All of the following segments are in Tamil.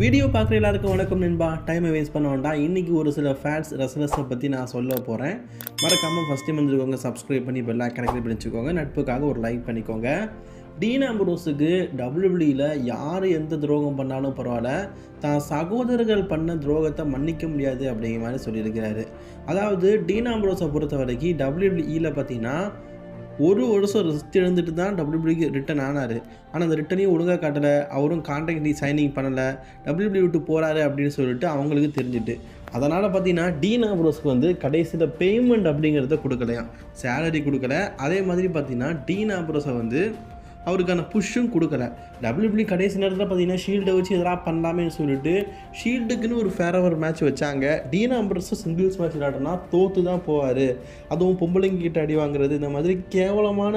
வீடியோ பார்க்குற எல்லாருக்கும் வணக்கம் நண்பா. டைமை வேஸ்ட் பண்ண வேண்டாம். இன்றைக்கி ஒரு சில ஃபேன்ஸ் ரெஸ்லர்ஸை பற்றி நான் சொல்ல போகிறேன். மறக்காமல் ஃபஸ்ட் டைம் வந்துருக்கோங்க, சப்ஸ்கிரைப் பண்ணி பெல் ஐகானை கிளிக் பண்ணிச்சுக்கோங்க. நட்புக்காக ஒரு லைக் பண்ணிக்கோங்க. டீன் ஆம்ப்ரோஸுக்கு டபிள்யூடபிள்யூல யார் எந்த துரோகம் பண்ணாலும் பரவாயில்ல, தான் சகோதரர்கள் பண்ண துரோகத்தை மன்னிக்க முடியாது அப்படிங்கிற மாதிரி சொல்லியிருக்கிறாரு. அதாவது டீன் ஆம்ப்ரோஸை பொறுத்த வரைக்கும் டபிள்யூடபிள்யூல பார்த்தீங்கன்னா ஒரு வருஷம் ரெஸ்ட் எழுந்துட்டு தான் டபிள்யூடபிள்யூக்கு ரிட்டன் ஆனார். ஆனால் அந்த ரிட்டனையும் ஒழுங்காக காட்டலை, அவரும் கான்ட்ராக்ட் சைனிங் பண்ணலை, டபிள்யூடபிள்யூ விட்டு போகிறாரு அப்படின்னு சொல்லிட்டு அவங்களுக்கு தெரிஞ்சுட்டு, அதனால் பார்த்தீங்கன்னா டீன் ஆம்ப்ரோஸ்க்கு வந்து கடைசியில் பேமெண்ட் அப்படிங்கிறத கொடுக்கலையாம், சேலரி கொடுக்கல. அதே மாதிரி பார்த்தீங்கன்னா டீன் ஆம்ப்ரோஸை வந்து அவருக்கான புஷ்ஷும் கொடுக்கல. டபிள்யூடபிள்யூ கடைசி நேரத்தில் பார்த்தீங்கன்னா ஷீல்டை வச்சு எதனால் பண்ணலாமேன்னு சொல்லிட்டு ஷீல்டுக்குன்னு ஒரு ஃபேரவர் மேட்ச் வச்சாங்க. டீன் ஆம்ப்ரோஸும் சிங்கிள்ஸ் மேட்ச் விளையாடுனா தோற்று தான் போவார், அதுவும் பொம்பளைங்க கிட்ட அடி வாங்குறது, இந்த மாதிரி கேவலமான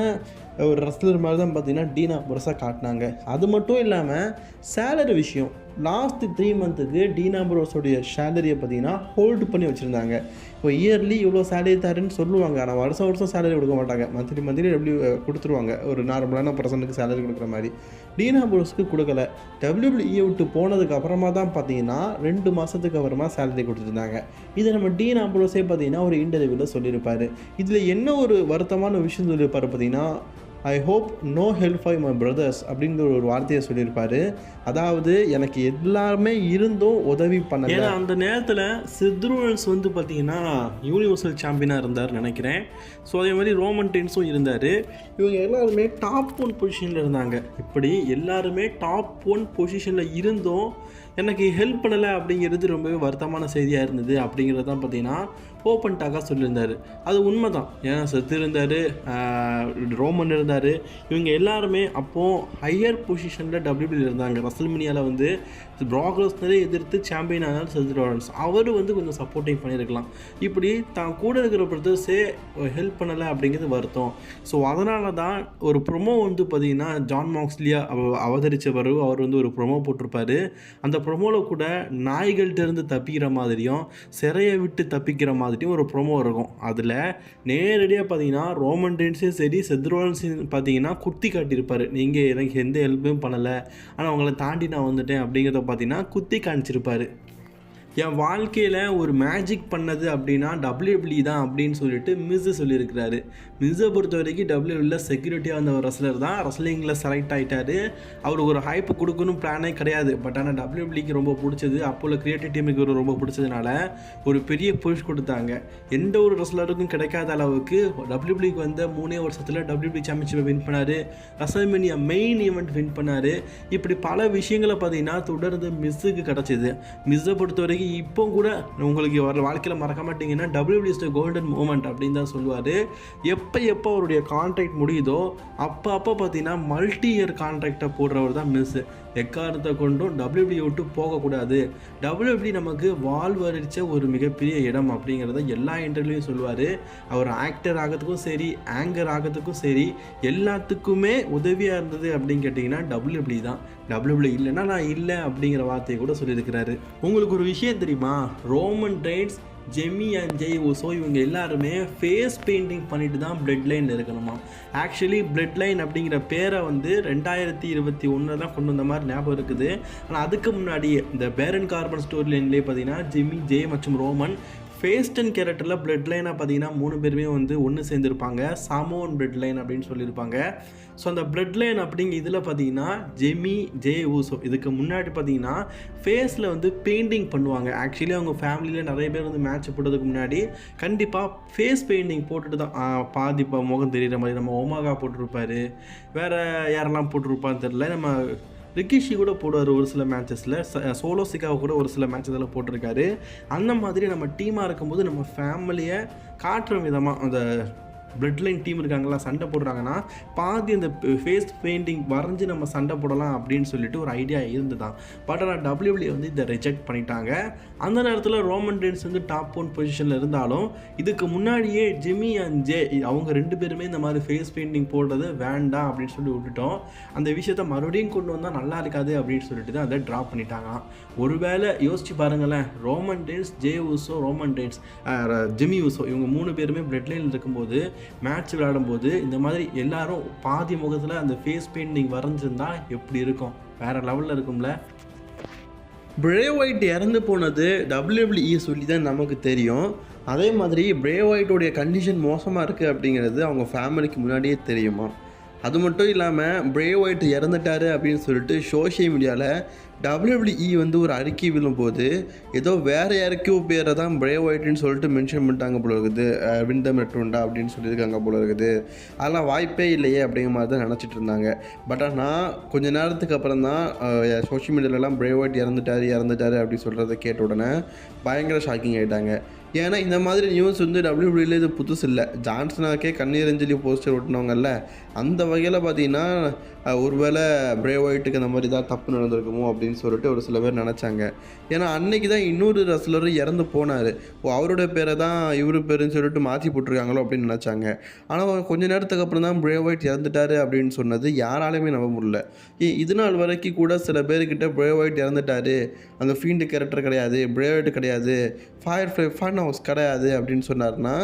ஒரு ரெஸ்லர் மாதிரி தான் பார்த்தீங்கன்னா டீன் ஆம்ப்ரோஸாக காட்டினாங்க. அது மட்டும் இல்லாமல் சேலரி விஷயம், லாஸ்ட் 3 மந்த்துக்கு டீன் ஆம்ப்ரோஸோடைய சேலரியை பார்த்தீங்கன்னா ஹோல்டு பண்ணி வச்சுருந்தாங்க. இப்போ இயர்லி இவ்வளோ சேலரி தரேன்னு சொல்லுவாங்க, ஆனால் வருஷம் சேலரி கொடுக்க மாட்டாங்க. மந்த்லி கொடுத்துருவாங்க, ஒரு நார்மலான பர்சனுக்கு சேலரி கொடுக்குற மாதிரி. டீன் ஆம்ப்ரோஸ்க்கு கொடுக்கல. டபிள்யூடபிள்யூ விட்டு போனதுக்கு அப்புறமா தான் பார்த்தீங்கன்னா 2 மாதத்துக்கு அப்புறமா சேலரி கொடுத்துருந்தாங்க. இதை நம்ம டீன் ஆம்ப்ரோஸே பார்த்தீங்கன்னா ஒரு இன்டர்வியூவில் சொல்லியிருப்பார். இதில் என்ன ஒரு வருத்தமான விஷயம் சொல்லியிருப்பார் பார்த்தீங்கன்னா, I hope no help for my brothers அப்படிங்கிற ஒரு வார்த்தையை சொல்லியிருப்பார். அதாவது எனக்கு எல்லாருமே இருந்தும் உதவி பண்ணல. ஏன்னா அந்த நேரத்தில் சித்ரோல்ஸ் வந்து பார்த்தீங்கன்னா யூனிவர்சல் சாம்பியனாக இருந்தார் நினைக்கிறேன். ஸோ அதே மாதிரி ரோமன் ரெயின்ஸும் இருந்தார். இவங்க எல்லாருமே டாப் 1 பொசிஷனில் இருந்தாங்க. இப்படி எல்லாருமே டாப் 1 பொசிஷனில் இருந்தும் எனக்கு ஹெல்ப் பண்ணலை அப்படிங்கிறது ரொம்பவே வருத்தமான செய்தியாக இருந்தது அப்படிங்கிறது தான் பார்த்தீங்கன்னா ஓப்பன் டாக்காக சொல்லியிருந்தார். அது உண்மை தான். ஏன்னா செத்து இருந்தார், ரோமன் இருந்தார், இவங்க எல்லாருமே அப்போது ஹையர் பொசிஷனில் டபிள்யூடபிள்யூ இருந்தாங்க. ரசல்மனியாவில் வந்து ப்ராக் லெஸ்னரை எதிர்த்து சாம்பியன் ஆனார் செத் ராலின்ஸ். அவர் வந்து கொஞ்சம் சப்போர்ட்டிங் பண்ணியிருக்கலாம். இப்படி தான் கூட இருக்கிற பிரதர்ஸே ஹெல்ப் பண்ணலை அப்படிங்கிறது வருத்தம். ஸோ அதனால தான் ஒரு ப்ரொமோ வந்து பார்த்திங்கன்னா ஜான் மாக்ஸ்லியாக அவதரித்தவர், அவர் வந்து ஒரு ப்ரொமோ போட்டிருப்பார். அந்த ப்ரொமோவில் கூட நாய்கள்கிட்டருந்து தப்பிக்கிற மாதிரியும் சிறையை விட்டு தப்பிக்கிற மாதிரியும் ஒரு ப்ரொமோ இருக்கும். அதில் நேரடியாக பார்த்தீங்கன்னா ரோமன் ரெயின்ஸே சரி செத் ராலின்ஸ் பார்த்தீங்கன்னா குத்தி காட்டியிருப்பார், நீங்கள் எனக்கு எந்த ஹெல்ப்பும் பண்ணலை, ஆனால் அவங்கள தாண்டி நான் வந்துட்டேன் அப்படிங்கிறத பார்த்தீங்கன்னா குத்தி காமிச்சிருப்பார். என் வாழ்க்கையில் ஒரு மேஜிக் பண்ணது அப்படின்னா டபிள்யூடபிள்யூ தான் அப்படின்னு சொல்லிட்டு மிஸ்ஸு சொல்லியிருக்கிறாரு. மிஸ்ஸை பொறுத்த வரைக்கும் டபிள்யூடபிள்யூல செக்யூரிட்டியாக வந்த ஒரு ரெஸ்லர் தான், ரெஸ்லிங்கில் செலக்ட் ஆகிட்டார். அவருக்கு ஒரு ஹைப்பு கொடுக்கணும் பிளானே கிடையாது. பட் ஆனால் டபிள்யூடபிள்யூக்கு ரொம்ப பிடிச்சது, அப்போல கிரியேட்டிவ் டீமுக்கு ரொம்ப பிடிச்சதுனால ஒரு பெரிய புஷ் கொடுத்தாங்க. எந்த ஒரு ரெஸ்லருக்கும் கிடைக்காத அளவுக்கு டபிள்யூடபிள்யூக்கு வந்த 3 வருஷத்தில் டபிள்யூடபிள்யூ சாம்பியன்ஷிப்பை வின் பண்ணார், ரெஸ்ல்மேனியா மெயின் ஈவெண்ட் வின் பண்ணார். இப்படி பல விஷயங்களை பார்த்தீங்கன்னா தொடர்ந்து மிஸ்ஸுக்கு கிடச்சிது. மிஸ்ஸை பொறுத்த வரைக்கும் இப்போ கூட உங்களுக்கு வர வாழ்க்கையில் மறக்க மாட்டீங்கன்னா டபிள்யூடபிள்யூ கோல்டன் மூமெண்ட் அப்படின்னு தான் சொல்லுவார். எப்போ அவருடைய கான்ட்ராக்ட் முடியுதோ அப்போ பார்த்தீங்கன்னா மல்டி இயர் கான்ட்ராக்டை போடுறவர் தான் மிஸ். எக்காரணத்தை கொண்டும் டபிள்யூடபிள்யூ விட்டு போகக்கூடாது, டபிள்யூடபிள்யூ நமக்கு வாழ்வரிச்ச ஒரு மிகப்பெரிய இடம் அப்படிங்கிறத எல்லா இன்டர்வியூலையும் சொல்லுவார். அவர் ஆக்டர் ஆகிறதுக்கும் சரி, ஆங்கர் ஆகிறதுக்கும் சரி, எல்லாத்துக்குமே உதவியாக இருந்தது அப்படின்னு கேட்டிங்கன்னா டபிள்யூடபிள்யூ தான். டபிள்யூடபிள்யூ இல்லைன்னா நான் இல்லை அப்படிங்கிற வார்த்தையை கூட சொல்லியிருக்கிறாரு. உங்களுக்கு ஒரு விஷயம் தெரியுமா, Roman Reigns, Jamie and Jai Uso இவங்க எல்லாருமே ஃபேஸ் பெயிண்டிங் பண்ணிட்டு தான் பிளட் லைனில் இருக்கணுமா. ஆக்சுவலி பிளட் லைன் அப்படிங்கிற பேரை வந்து 2021 தான் கொண்டு வந்த மாதிரி ஞாபகம் இருக்குது. ஆனால் அதுக்கு முன்னாடி இந்த பேரன் கார்பன் ஸ்டோரி லைன்லேயே பார்த்தீங்கன்னா ஜெமி, ஜெய் மற்றும் ரோமன் ஃபேஸ்டன் கேரக்டரில் பிளட் லைனாக பார்த்தீங்கன்னா 3 பேருமே வந்து ஒன்று சேர்ந்துருப்பாங்க, சாமோன் பிளட் லைன் அப்படின்னு சொல்லியிருப்பாங்க. ஸோ அந்த பிளட் லைன் அப்படிங்க இதில் பார்த்தீங்கன்னா ஜெமி, ஜெய் ஊசோ இதுக்கு முன்னாடி பார்த்தீங்கன்னா ஃபேஸில் வந்து பெயிண்டிங் பண்ணுவாங்க. ஆக்சுவலி அவங்க ஃபேமிலியில் நிறைய பேர் வந்து மேட்ச் போட்டதுக்கு முன்னாடி கண்டிப்பாக ஃபேஸ் பெயிண்டிங் போட்டுட்டு தான் பாதி முகம் தெரிகிற மாதிரி. நம்ம ஒமாகா போட்டிருப்பார், வேறு யாரெல்லாம் போட்டிருப்பான்னு தெரில, நம்ம ரிக்கிஷி கூட போடுவார் ஒரு சில மேட்சஸில், சோலோ சிக்காவை கூட ஒரு சில மேட்சஸில் போட்டிருக்காரு. அந்த மாதிரி நம்ம டீமாக இருக்கும்போது நம்ம ஃபேமிலியை காட்டுற விதமாக அந்த பிளட் லைன் டீம் இருக்காங்களா சண்டை போடுறாங்கன்னா பாதி அந்த ஃபேஸ் பெயிண்டிங் வரைஞ்சி நம்ம சண்டை போடலாம் அப்படின்னு சொல்லிட்டு ஒரு ஐடியா இருந்துதான். பட் ஆனால் டபிள்யூடபிள்யூ வந்து இதை ரிஜெக்ட் பண்ணிட்டாங்க. அந்த நேரத்தில் ரோமன் ரெயின்ஸ் வந்து டாப் 1 பொசிஷனில் இருந்தாலும் இதுக்கு முன்னாடியே ஜெமி அண்ட் ஜே அவங்க 2 பேருமே இந்த மாதிரி ஃபேஸ் பெயிண்டிங் போடுறது வேண்டாம் அப்படின்னு சொல்லி விட்டுட்டோம். அந்த விஷயத்தை மறுபடியும் கொண்டு வந்தால் நல்லா இருக்காது அப்படின்னு சொல்லிட்டு தான் அதை ட்ராப் பண்ணிட்டாங்க. ஒருவேளை யோசிச்சு பாருங்களேன், Roman Reigns, J Uso, Roman Reigns, Jamie Uso இவங்க 3 பேருமே பிளட் லைனில் இருக்கும்போது மேட்ச் விளையாடும்போது இந்த மாதிரி எல்லாரும் பாதி முகத்தில் அந்த ஃபேஸ் பெயிண்டிங் வரைஞ்சிருந்தா எப்படி இருக்கும், வேறு லெவலில் இருக்கும்ல. பிரே ஒயிட் இறந்து போனது WWE சொல்லி தான் நமக்கு தெரியும். அதே மாதிரி பிரே ஒயிட்டோடைய கண்டிஷன் மோசமாக இருக்குது அப்படிங்கிறது அவங்க ஃபேமிலிக்கு முன்னாடியே தெரியுமா. அது மட்டும் இல்லாமல் பிரே ஒயிட் இறந்துட்டார் அப்படின்னு சொல்லிட்டு சோஷியல் மீடியாவில் WWE வந்து ஒரு அறிக்கை விழும்போது ஏதோ வேறு யாருக்கோ பேரை தான் பிரே ஒயிட்னு சொல்லிட்டு மென்ஷன் பண்ணிட்டாங்க போல இருக்குது. வின் த மெட்ரோண்டா அப்படின்னு சொல்லியிருக்காங்க போல இருக்குது. அதெல்லாம் வாய்ப்பே இல்லையே அப்படிங்கிற மாதிரி தான் நினச்சிட்டு இருந்தாங்க. பட் ஆனால் கொஞ்சம் நேரத்துக்கு அப்புறம் தான் சோஷியல் மீடியாலலாம் பிரே ஒயிட் இறந்துட்டார் அப்படின்னு சொல்கிறத கேட்ட உடனே பயங்கர ஷாக்கிங் ஆகிட்டாங்க. ஏன்னா இந்த மாதிரி நியூஸ் வந்து WWE இது புதுசு இல்லை. ஜான்சனாக்கே கண்ணீரஞ்சலி போஸ்டர் ஒட்டினவங்கல்ல, அந்த வகையில் பார்த்தீங்கன்னா ஒருவேளை பிரே ஒயிட்டுக்கு அந்த மாதிரி தான் தப்பு நடந்திருக்குமோ அப்படின்னு சொல்லிட்டு ஒரு சில பேர் நினச்சாங்க. ஏன்னா அன்னைக்கு தான் இன்னொரு ரெஸ்லர் இறந்து போனார். அவரோட பேரை தான் இவர் பேருன்னு சொல்லிட்டு மாற்றி போட்டிருக்காங்களோ அப்படின்னு நினச்சாங்க. ஆனால் கொஞ்ச நேரத்துக்கு அப்புறம் தான் பிரே ஒயிட் இறந்துட்டார் அப்படின்னு சொன்னது யாராலையுமே நம்ப முடியல. இது நாள் வரைக்கும் கூட சில பேர்கிட்ட பிரே ஒயிட் இறந்துட்டார், அந்த ஃபீல்டு கேரக்டர் கிடையாது, பிரே ஒயிட் கிடையாது, ஃபயர்ஃப்ளை ஃபன் ஹவுஸ் கிடையாது அப்படின்னு சொன்னார்னா,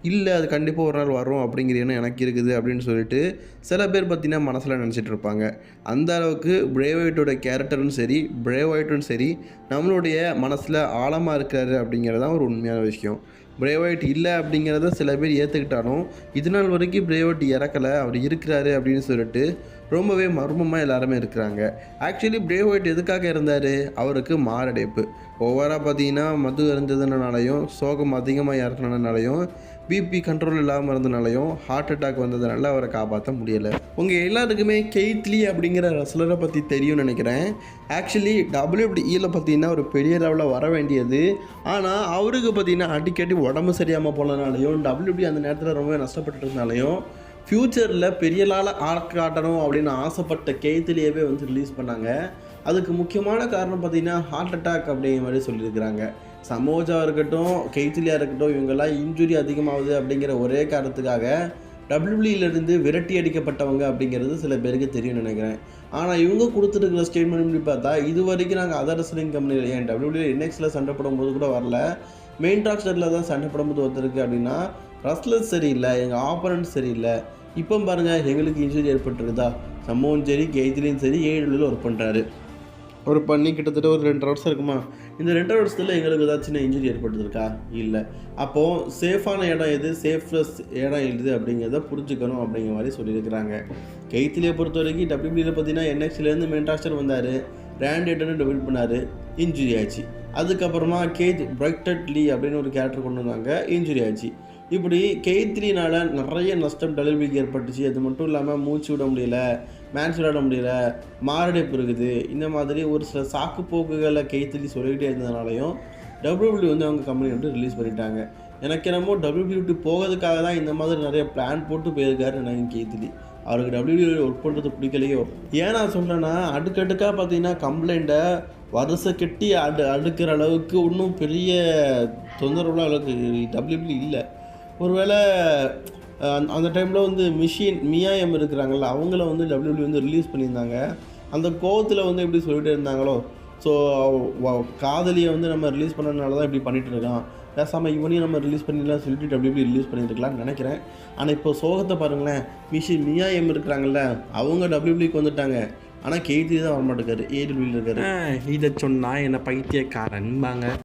இல்லை அது கண்டிப்பாக ஒரு நாள் வரும் அப்படிங்கிற எண்ணம் எனக்கு இருக்குது அப்படின்னு சொல்லிட்டு சில பேர் பார்த்தீங்கன்னா மனசில் நினச்சிட்டு இருப்பாங்க. அந்த அளவுக்கு பிரே ஒயிட்டோட கேரக்டரும் சரி, பிரே ஒயிட்டும் சரி நம்மளுடைய மனசில் ஆழமாக இருக்காரு அப்படிங்கிறது தான் ஒரு உண்மையான விஷயம். பிரே ஒயிட் இல்லை அப்படிங்கிறத சில பேர் ஏற்றுக்கிட்டாலும் இது நாள் வரைக்கும் பிரே ஒயிட் இறக்கலை, அவர் இருக்கிறாரு அப்படின்னு சொல்லிட்டு ரொம்பவே மர்மமாக எல்லாருமே இருக்கிறாங்க. ஆக்சுவலி பிரே ஒயிட் எதுக்காக இருந்தார்? அவருக்கு மாரடைப்பு. ஓவராக பார்த்தீங்கன்னா மது இருந்ததுனாலையும், சோகம் அதிகமாக இறக்குனதுனாலையும், பிபி கண்ட்ரோல் இல்லாமல் இருந்தனாலையும், ஹார்ட் அட்டாக் வந்ததுனால அவரை காப்பாற்ற முடியலை. உங்கள் எல்லாருக்குமே கெய்த் லீ அப்படிங்கிற ரெஸ்லரை பற்றி தெரியும்னு நினைக்கிறேன். ஆக்சுவலி WWE பார்த்தீங்கன்னா ஒரு பெரிய லெவலில் வர வேண்டியது. ஆனால் அவருக்கு பார்த்தீங்கன்னா அடிக்கடி உடம்பு சரியாமல் போனதுனாலையும், WWE அந்த நேரத்தில் ரொம்பவே நஷ்டப்பட்டுருந்தனாலையும், ஃப்யூச்சரில் பெரிய காட்டணும் அப்படின்னு ஆசைப்பட்ட கெய்த் லீயவே வந்து ரிலீஸ் பண்ணாங்க. அதுக்கு முக்கியமான காரணம் பார்த்திங்கன்னா ஹார்ட் அட்டாக் அப்படிங்கிற மாதிரி சொல்லியிருக்கிறாங்க. சமோஜா இருக்கட்டும், கெய்த் லீயா இருக்கட்டும், இவங்கெல்லாம் இன்ஜுரி அதிகமாகுது அப்படிங்கிற ஒரே காரணத்துக்காக WWE விரட்டி அடிக்கப்பட்டவங்க அப்படிங்கிறது சில பேருக்கு தெரியும்னு நினைக்கிறேன். ஆனால் இவங்க கொடுத்துருக்கிற ஸ்டேட்மெண்ட் எப்படி பார்த்தா, இது வரைக்கும் நாங்கள் அதர் ரெஸ்லிங் கம்பெனியில் ஏன் WWE NXL சண்டை போடும்போது கூட வரல, மெயின் ராஸ்டரில் தான் சண்டை போடும்போது வந்திருக்கு அப்படின்னா ரெஸ்லர்ஸ் சரியில்லை, எங்கள் ஆப்பரண்ட் சரியில்லை. இப்போ பாருங்கள் எங்களுக்கு இன்ஜுரி ஏற்பட்டுருக்குதா, சம்மவும் சரி கெய்த்லியும் சரி AEW ஒர்க் பண்ணுறாரு. ஒரு பண்ணி கிட்டத்தட்ட ஒரு 2 ஹவர்ஸ் இருக்குமா, இந்த 2 ஹவர்ஸில் எங்களுக்கு ஏதாச்சும் இன்ஜுரி ஏற்பட்டுருக்கா? இல்லை. அப்போது சேஃபான இடம் எது, சேஃப்லெஸ் இடம் எது அப்படிங்கிறத புரிஞ்சுக்கணும் அப்படிங்கிற மாதிரி சொல்லியிருக்கிறாங்க. கெய்த்லியை பொறுத்த வரைக்கும் WWE பார்த்தீங்கன்னா NXLலேருந்து மெயின் ராஸ்டர் வந்தார், ரேண்டி ஆர்டன் டெபியூட் பண்ணார், இன்ஜுரி ஆச்சு. அதுக்கப்புறமா கெய்த் பிரைட்டட் லீ அப்படின்னு ஒரு கேரக்டர் கொண்டு வந்தாங்க, இன்ஜுரி ஆச்சு. இப்படி கெய்த் லீனால் நிறைய நஷ்டம் WWE ஏற்பட்டுச்சு. அது மட்டும் இல்லாமல் மூச்சு விட முடியல, மேட்ச் விளையாட முடியல, மாரடைப்பு இருக்குது. இந்த மாதிரி ஒரு சில சாக்கு போக்குகளை கெய்த் லீ சொல்லிக்கிட்டே இருந்ததுனாலையும் WWE வந்து அவங்க கம்பெனி வந்து ரிலீஸ் பண்ணிட்டாங்க. எனக்கு என்னமோ WWE போகிறதுக்காக தான் இந்த மாதிரி நிறைய பிளான் போட்டு போயிருக்காரு எனக்கு கெய்த் லீ. அவருக்கு WWE ஒர்க் பண்ணுறது பிடிக்கலையோ. ஏன் நான் சொல்கிறேன்னா, அடுக்கடுக்காக பார்த்தீங்கன்னா கம்ப்ளைண்ட்டை வருஷ கட்டி அடுக்கிற அளவுக்கு இன்னும் பெரிய தொந்தரவுலாம் அளவுக்கு WWE இல்லை. ஒருவேளை அந்த டைமில் வந்து மியாயம் இருக்கிறாங்கள்ல, அவங்கள வந்து WWE வந்து ரிலீஸ் பண்ணியிருந்தாங்க. அந்த கோவத்தில் வந்து எப்படி சொல்லிகிட்டே இருந்தாங்களோ, ஸோ காதலியை வந்து நம்ம ரிலீஸ் பண்ணதுனால தான் இப்படி பண்ணிகிட்டு இருக்கான், பேசாமல் இவனையும் நம்ம ரிலீஸ் பண்ணிடலாம் சொல்லிட்டு WWE ரிலீஸ் பண்ணியிருக்கலாம்னு நினைக்கிறேன். ஆனால் இப்போ சோகத்தை பாருங்களேன், மியாயம் இருக்கிறாங்கல்ல, அவங்க WWEக்கு வந்துட்டாங்க. ஆனால் கெய்த் லீ தான் வரமாட்டேக்காரு, AEW இருக்காரு. இதை சொன்னால் என்ன பைத்தியக்காரன்பாங்க.